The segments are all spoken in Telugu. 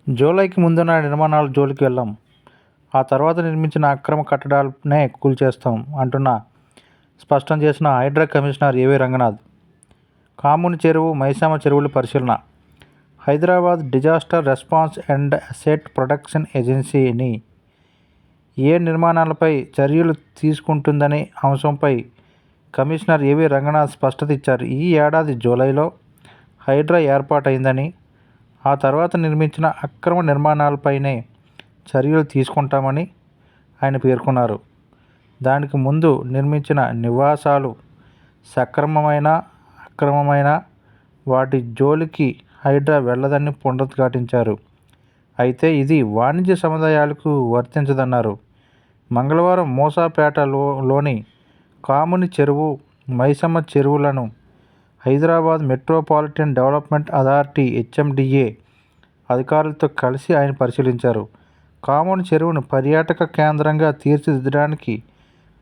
జూలైకి ముందున్న నిర్మాణాల జోలికి వెళ్ళాం. ఆ తర్వాత నిర్మించిన అక్రమ కట్టడాలనే కూల్చేస్తాం అంటున్న స్పష్టం చేసిన హైడ్రా కమిషనర్ ఏవీ రంగనాథ్. కాముని చెరువు, మైసమ్మ చెరువుల పరిశీలన. Hyderabad disaster response and asset protection ఏజెన్సీని ఏ నిర్మాణాలపై చర్యలు తీసుకుంటుందనే అంశంపై కమిషనర్ ఏవీ రంగనాథ్ స్పష్టత ఇచ్చారు. ఈ ఏడాది జూలైలో హైడ్రా ఏర్పాటైందని, ఆ తర్వాత నిర్మించిన అక్రమ నిర్మాణాలపైనే చర్యలు తీసుకుంటామని ఆయన పేర్కొన్నారు. దానికి ముందు నిర్మించిన నివాసాలు సక్రమమైన, అక్రమమైన వాటి జోలికి హైడ్రా వెళ్లదని పునరుద్ఘాటించారు. అయితే ఇది వాణిజ్య సముదాయాలకు వర్తించదన్నారు. మంగళవారం మూసాపేటలోని కాముని చెరువు, మైసమ్మ చెరువులను Hyderabad metropolitan development authority HMDA అధికారులతో కలిసి ఆయన పరిశీలించారు. కాముని చెరువును పర్యాటక కేంద్రంగా తీర్చిదిద్దడానికి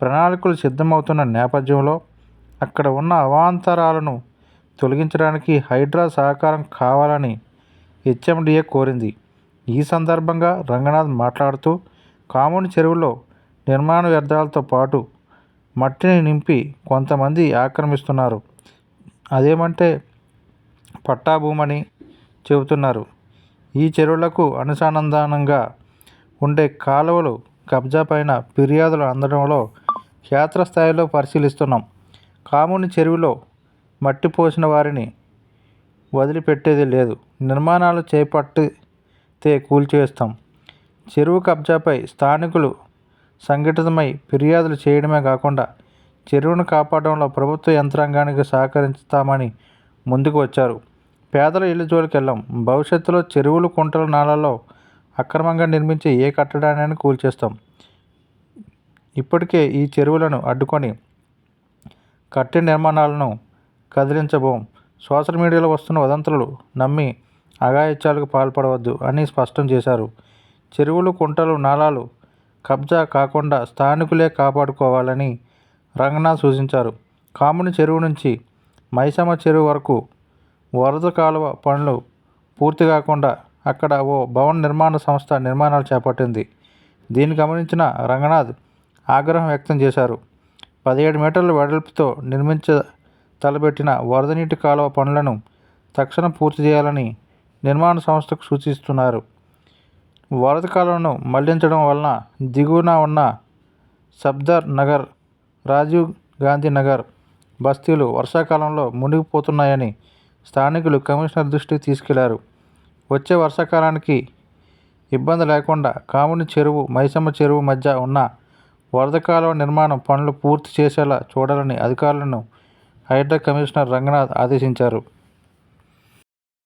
ప్రణాళికలు సిద్ధమవుతున్న నేపథ్యంలో అక్కడ ఉన్న అవాంతరాలను తొలగించడానికి హైడ్రా సహకారం కావాలని హెచ్ఎండిఏ కోరింది. ఈ సందర్భంగా రంగనాథ్ మాట్లాడుతూ, కాముని చెరువులో నిర్మాణ వ్యర్థాలతో పాటు మట్టిని నింపి కొంతమంది ఆక్రమిస్తున్నారు. అదేమంటే పట్టాభూమని చెబుతున్నారు. ఈ చెరువులకు అనుసంధానంగా ఉండే కాలువలు కబ్జాపైన ఫిర్యాదులు అందడంలో క్షేత్రస్థాయిలో పరిశీలిస్తున్నాం. కాముని చెరువులో మట్టి పోసిన వారిని వదిలిపెట్టేది లేదు. నిర్మాణాలు చేపట్టితే కూల్చేస్తాం. చెరువు కబ్జాపై స్థానికులు సంఘటితమై ఫిర్యాదులు చేయడమే కాకుండా చెరువును కాపాడడంలో ప్రభుత్వ యంత్రాంగానికి సహకరిస్తామని ముందుకు వచ్చారు. పేదల ఇళ్ల జోలికి వెళ్ళాం. భవిష్యత్తులో చెరువులు, కుంటలు, నాలాల్లో అక్రమంగా నిర్మించే ఏ కట్టడాన్ని కూల్చేస్తాం. ఇప్పటికే ఈ చెరువులను అడ్డుకొని కట్టిన నిర్మాణాలను కదిలించబోం. సోషల్ మీడియాలో వస్తున్న వదంతులు నమ్మి అఘాయిత్యాలకు పాల్పడవద్దు అని స్పష్టం చేశారు. చెరువులు, కుంటలు, నాలాలు కబ్జా కాకుండా స్థానికులే కాపాడుకోవాలని రంగనాథ్ సూచించారు. కాముని చెరువు నుంచి మైసమ్మ చెరువు వరకు వరద కాలువ పనులు పూర్తి కాకుండా అక్కడ ఓ భవన నిర్మాణ సంస్థ నిర్మాణాలు చేపట్టింది. దీన్ని గమనించిన రంగనాథ్ ఆగ్రహం వ్యక్తం చేశారు. 17 మీటర్ల వెడల్పుతో తలబెట్టిన వరద నీటి కాలువ పనులను తక్షణం పూర్తి చేయాలని నిర్మాణ సంస్థకు సూచిస్తున్నారు. వరద కాలువను మళ్లించడం వలన దిగువన ఉన్న సఫ్దర్ నగర్, రాజీవ్ గాంధీ నగర్ బస్తీలు వర్షాకాలంలో మునిగిపోతున్నాయని స్థానికులు కమిషనర్ దృష్టికి తీసుకెళ్లారు. వచ్చే వర్షాకాలానికి ఇబ్బంది లేకుండా కాముని చెరువు, మైసమ్మ చెరువు మధ్య ఉన్న వరద కాలువ నిర్మాణం పనులు పూర్తి చేసేలా చూడాలని అధికారులను హైడ్రా కమిషనర్ రంగనాథ్ ఆదేశించారు.